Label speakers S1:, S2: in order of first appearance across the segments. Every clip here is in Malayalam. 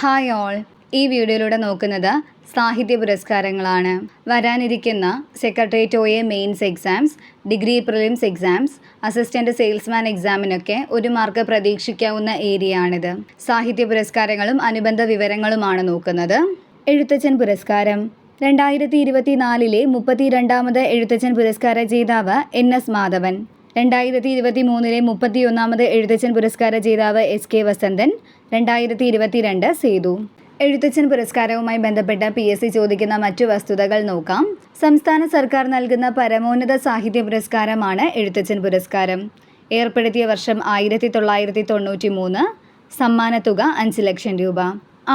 S1: ഹായ് ഓൾ, ഈ വീഡിയോയിലൂടെ നോക്കുന്നത് സാഹിത്യ പുരസ്കാരങ്ങളാണ്. വരാനിരിക്കുന്ന secretariat OA mains exams, degree prelims exams, assistant salesman എക്സാമിനൊക്കെ 1 മാർക്ക് പ്രതീക്ഷിക്കാവുന്ന ഏരിയയാണിത്. സാഹിത്യ പുരസ്കാരങ്ങളും അനുബന്ധ വിവരങ്ങളുമാണ് നോക്കുന്നത്. എഴുത്തച്ഛൻ പുരസ്കാരം 2024 32ാമത് എഴുത്തച്ഛൻ പുരസ്കാര ജേതാവ് NS മാധവൻ. 2023 31ാമത് എഴുത്തച്ഛൻ പുരസ്കാര ജേതാവ് SK വസന്തൻ. 2022 സേതു. എഴുത്തച്ഛൻ പുരസ്കാരവുമായി ബന്ധപ്പെട്ട PSC ചോദിക്കുന്ന മറ്റു വസ്തുതകൾ നോക്കാം. സംസ്ഥാന സർക്കാർ നൽകുന്ന പരമോന്നത സാഹിത്യ പുരസ്കാരമാണ് എഴുത്തച്ഛൻ പുരസ്കാരം. ഏർപ്പെടുത്തിയ വർഷം 1993. സമ്മാനത്തുക 5 ലക്ഷം രൂപ.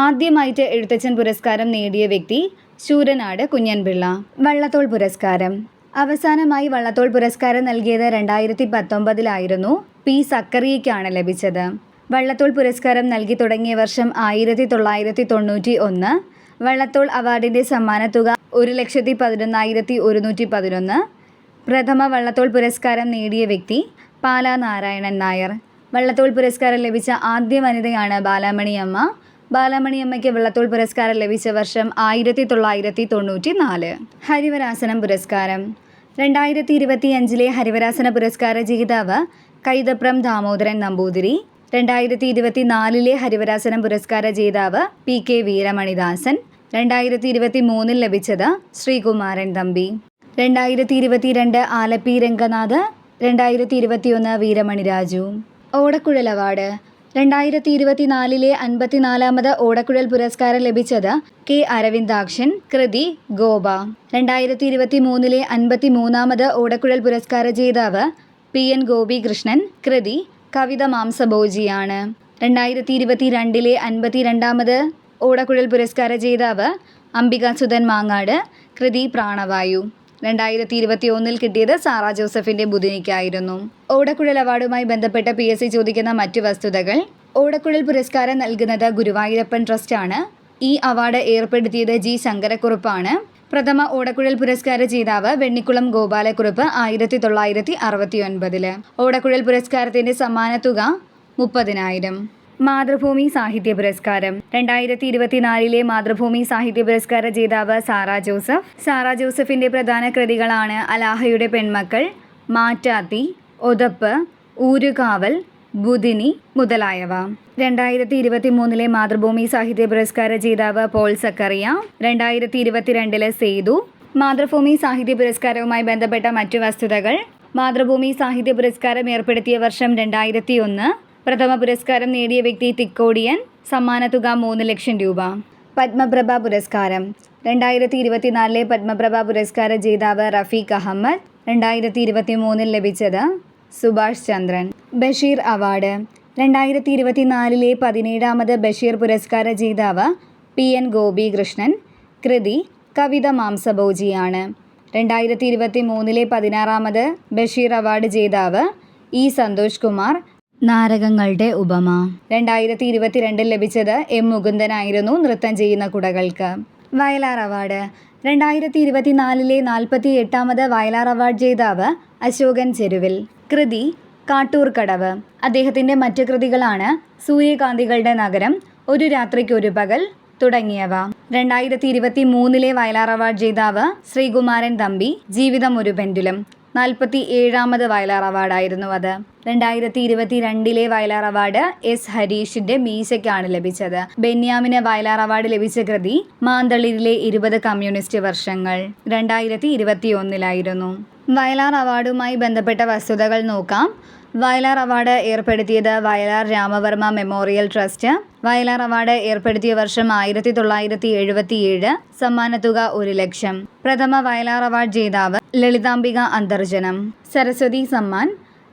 S1: ആദ്യമായിട്ട് എഴുത്തച്ഛൻ പുരസ്കാരം നേടിയ വ്യക്തി ശൂരനാട് കുഞ്ഞൻപിള്ള. വള്ളത്തോൾ പുരസ്കാരം അവസാനമായി വള്ളത്തോൾ പുരസ്കാരം നൽകിയത് 2019 P. സക്കറിയയ്ക്കാണ് ലഭിച്ചത്. വള്ളത്തോൾ പുരസ്കാരം നൽകി തുടങ്ങിയ വർഷം 1991. വള്ളത്തോൾ അവാർഡിൻ്റെ സമ്മാനത്തുക 1,11,111. പ്രഥമ വള്ളത്തോൾ പുരസ്കാരം നേടിയ വ്യക്തി പാലാ നാരായണൻ നായർ. വള്ളത്തോൾ പുരസ്കാരം ലഭിച്ച ആദ്യ വനിതയാണ് ബാലാമണിയമ്മ. ബാലാമണിയമ്മയ്ക്ക് വള്ളത്തോൾ പുരസ്കാരം ലഭിച്ച വർഷം 1994. ഹരിവരാസനം പുരസ്കാരം 2025 ഹരിവരാസന പുരസ്കാര ജേതാവ് കൈതപ്രം ദാമോദരൻ നമ്പൂതിരി. 2024 ഹരിവരാസനം പുരസ്കാര ജേതാവ് PK വീരമണിദാസൻ. 2023 ലഭിച്ചത് ശ്രീകുമാരൻ തമ്പി. 2022 ആലപ്പി രംഗനാഥ്. 2021 വീരമണി രാജു. ഓടക്കുഴൽ അവാർഡ് 2024 54ാമത് ഓടക്കുഴൽ പുരസ്കാരം ലഭിച്ചത് K. അരവിന്ദാക്ഷൻ. കൃതി ഗോപ. 2023 53ാമത് ഓടക്കുഴൽ പുരസ്കാര ജേതാവ് PN ഗോപികൃഷ്ണൻ. കൃതി കവിത മാംസഭോജിയാണ്. 2022 52ാമത് ഓടക്കുഴൽ പുരസ്കാര ജേതാവ് അംബികാസുധൻ മാങ്ങാട്. കൃതി പ്രാണവായു. 2021 കിട്ടിയത് സാറാ ജോസഫിൻ്റെ ബുധിനിക്കായിരുന്നു. ഓടക്കുഴൽ അവാർഡുമായി ബന്ധപ്പെട്ട PSC ചോദിക്കുന്ന മറ്റു വസ്തുതകൾ. ഓടക്കുഴൽ പുരസ്കാരം നൽകുന്നത് ഗുരുവായൂരപ്പൻ ട്രസ്റ്റാണ്. ഈ അവാർഡ് ഏർപ്പെടുത്തിയത് G. ശങ്കരക്കുറുപ്പാണ്. പ്രഥമ ഓടക്കുഴൽ പുരസ്കാര ജേതാവ് വെണ്ണിക്കുളം ഗോപാലക്കുറുപ്പ് 1969. ഓടക്കുഴൽ പുരസ്കാരത്തിൻ്റെ സമ്മാനത്തുക 30,000. മാതൃഭൂമി സാഹിത്യ പുരസ്കാരം 2024 മാതൃഭൂമി സാഹിത്യ പുരസ്കാര ജേതാവ് സാറാ ജോസഫ്. സാറാ ജോസഫിൻ്റെ പ്രധാന കൃതികളാണ് അലാഹയുടെ പെൺമക്കൾ, മാറ്റാത്തി, ഒതപ്പ്, ഊരുകാവൽ, ബുധിനി മുതലായവ. 2023 മാതൃഭൂമി സാഹിത്യ പുരസ്കാര ജേതാവ് പോൾ സക്കറിയ. 2022 സേതു. മാതൃഭൂമി സാഹിത്യ പുരസ്കാരവുമായി ബന്ധപ്പെട്ട മറ്റു വസ്തുതകൾ. മാതൃഭൂമി സാഹിത്യ പുരസ്കാരം ഏർപ്പെടുത്തിയ വർഷം 2001. പ്രഥമ പുരസ്കാരം നേടിയ വ്യക്തി തിക്കോടിയൻ. സമ്മാനത്തുക 3 ലക്ഷം രൂപ. പത്മപ്രഭ പുരസ്കാരം 2024 പത്മപ്രഭ പുരസ്കാര ജേതാവ് റഫീഖ് അഹമ്മദ്. 2023 ലഭിച്ചത് സുഭാഷ് ചന്ദ്രൻ. ബഷീർ അവാർഡ് 2024 17ാമത് ബഷീർ പുരസ്കാര ജേതാവ് PN ഗോപികൃഷ്ണൻ. കൃതി കവിത മാംസഭോജിയാണ്. 2023 16ാമത് ബഷീർ അവാർഡ് ജേതാവ് E. സന്തോഷ് കുമാർ. നാരകങ്ങളുടെ ഉപമ. 2022 ലഭിച്ചത് M. മുകുന്ദനായിരുന്നു. നൃത്തം ചെയ്യുന്ന കുടകൾക്ക്. വയലാർ അവാർഡ് 2024 48ാമത് വയലാർ അവാർഡ് ജേതാവ് അശോകൻ ചെരുവിൽ. കൃതി കാട്ടൂർക്കടവ്. അദ്ദേഹത്തിൻ്റെ മറ്റു കൃതികളാണ് സൂര്യകാന്തികളുടെ നഗരം, ഒരു രാത്രിക്കൊരു പകൽ തുടങ്ങിയവ. 2023 വയലാർ അവാർഡ് ജേതാവ് ശ്രീകുമാരൻ തമ്പി. ജീവിതം ഒരു പെൻഡുലം. 47ാമത് വയലാർ അവാർഡായിരുന്നു അത്. 2022 വയലാർ അവാർഡ് S. ഹരീഷിൻ്റെ മീശയ്ക്കാണ് ലഭിച്ചത്. ബെന്യാമിന് വയലാർ അവാർഡ് ലഭിച്ച കൃതി മാന്തളിരിലെ 20 കമ്മ്യൂണിസ്റ്റ് വർഷങ്ങൾ 2021 വയലാർ അവാർഡുമായി ബന്ധപ്പെട്ട വസ്തുതകൾ നോക്കാം. വയലാർ അവാർഡ് ഏർപ്പെടുത്തിയത് Vayalar Ramavarma memorial trust. Vayalar award ഏർപ്പെടുത്തിയ വർഷം 1977. സമ്മാനത്തുക 1 ലക്ഷം. പ്രഥമ വയലാർ അവാർഡ് ജേതാവ് ലളിതാംബിക അന്തർജനം. സരസ്വതി സമ്മാൻ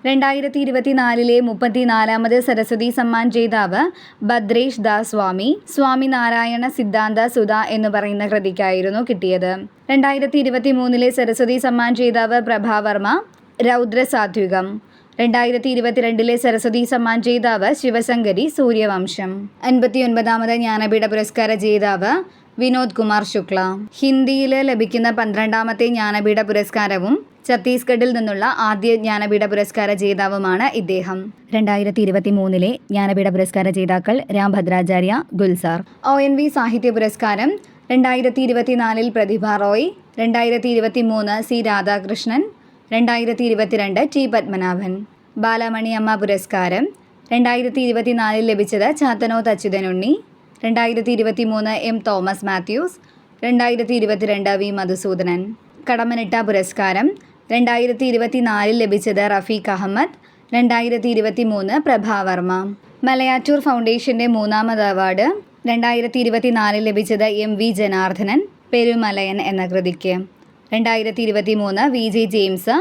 S1: 2024 34ാമത് സരസ്വതി സമ്മാൻ ജേതാവ് ഭദ്രേഷ് ദാസ് സ്വാമി. സ്വാമി നാരായണ സിദ്ധാന്ത സുധ എന്ന് പറയുന്ന കൃതിക്കായിരുന്നു കിട്ടിയത്. 2023 സരസ്വതി സമ്മാൻ ജേതാവ് പ്രഭാവർമ്മ. രൗദ്രസാത്വികം. 2022 സരസ്വതി സമ്മാൻ ജേതാവ് ശിവശങ്കരി സൂര്യവംശം. 59ാമത് ജ്ഞാനപീഠ പുരസ്കാര ജേതാവ് വിനോദ് കുമാർ ശുക്ല. ഹിന്ദിയിൽ ലഭിക്കുന്ന 12ാമത്തെ ജ്ഞാനപീഠ പുരസ്കാരവും ഛത്തീസ്ഗഡിൽ നിന്നുള്ള ആദ്യ ജ്ഞാനപീഠ പുരസ്കാര ജേതാവുമാണ് ഇദ്ദേഹം. 2023 ജ്ഞാനപീഠ പുരസ്കാര ജേതാക്കൾ രാം ഭദ്രാചാര്യ, ഗുൽസാർ. ONV സാഹിത്യ പുരസ്കാരം 2024 പ്രതിഭ റോയ്, 2023 C രാധാകൃഷ്ണൻ, 2022 T പത്മനാഭൻ. ബാലമണി അമ്മ പുരസ്കാരം 2024 ലഭിച്ചത് Chathanoth Achyuthanunni, 2023 M Thomas Mathews, 2022 V Madhusoodanan. Kadammanitta പുരസ്കാരം 2024 ലഭിച്ചത് റഫീഖ് അഹമ്മദ്, 2023 പ്രഭാവർമ്മ. മലയാറ്റൂർ ഫൗണ്ടേഷൻ്റെ 3ാമത് അവാർഡ് 2024 ലഭിച്ചത് MV ജനാർദ്ദനൻ, പെരുമലയൻ എന്ന കൃതിക്ക്. 2023 VJ ജെയിംസ്,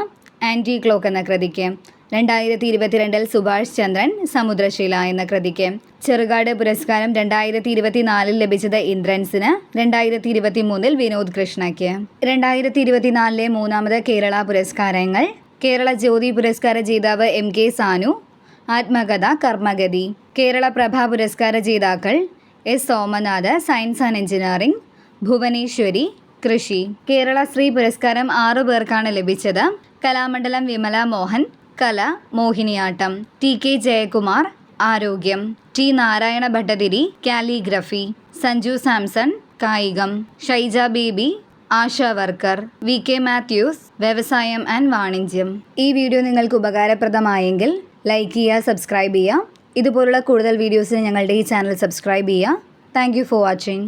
S1: ആൻറ്റി ക്ലോക്ക് എന്ന കൃതിക്ക്. 2022 സുഭാഷ് ചന്ദ്രൻ, സമുദ്രശീല എന്ന കൃതിക്ക്. ചെറുകാട് പുരസ്കാരം 2024 ലഭിച്ചത് ഇന്ദ്രൻസിന്, 2023 വിനോദ് കൃഷ്ണയ്ക്ക്. 2024 3ാമത് കേരള പുരസ്കാരങ്ങൾ. കേരള ജ്യോതി പുരസ്കാര ജേതാവ് MK സാനു, ആത്മകഥ കർമ്മഗതി. കേരള പ്രഭ പുരസ്കാര ജേതാക്കൾ S Somanath, science and engineering, Bhuvaneswari, കൃഷി. കേരള ശ്രീ പുരസ്കാരം 6 പേർക്കാണ് ലഭിച്ചത്. കലാമണ്ഡലം വിമല മോഹൻ, കല, മോഹിനിയാട്ടം. TK ജയകുമാർ, ആരോഗ്യം. T Narayana Bhattathiri, calligraphy. Sanju Samson, കായികം. Shaija Baby, Asha worker. VK Mathews, വ്യവസായം ആൻഡ് വാണിജ്യം. ഈ വീഡിയോ നിങ്ങൾക്ക് ഉപകാരപ്രദമായെങ്കിൽ ലൈക്ക് ചെയ്യുക, സബ്സ്ക്രൈബ് ചെയ്യുക. ഇതുപോലുള്ള കൂടുതൽ വീഡിയോസിന് ഞങ്ങളുടെ ഈ ചാനൽ സബ്സ്ക്രൈബ് ചെയ്യുക. Thank you for watching.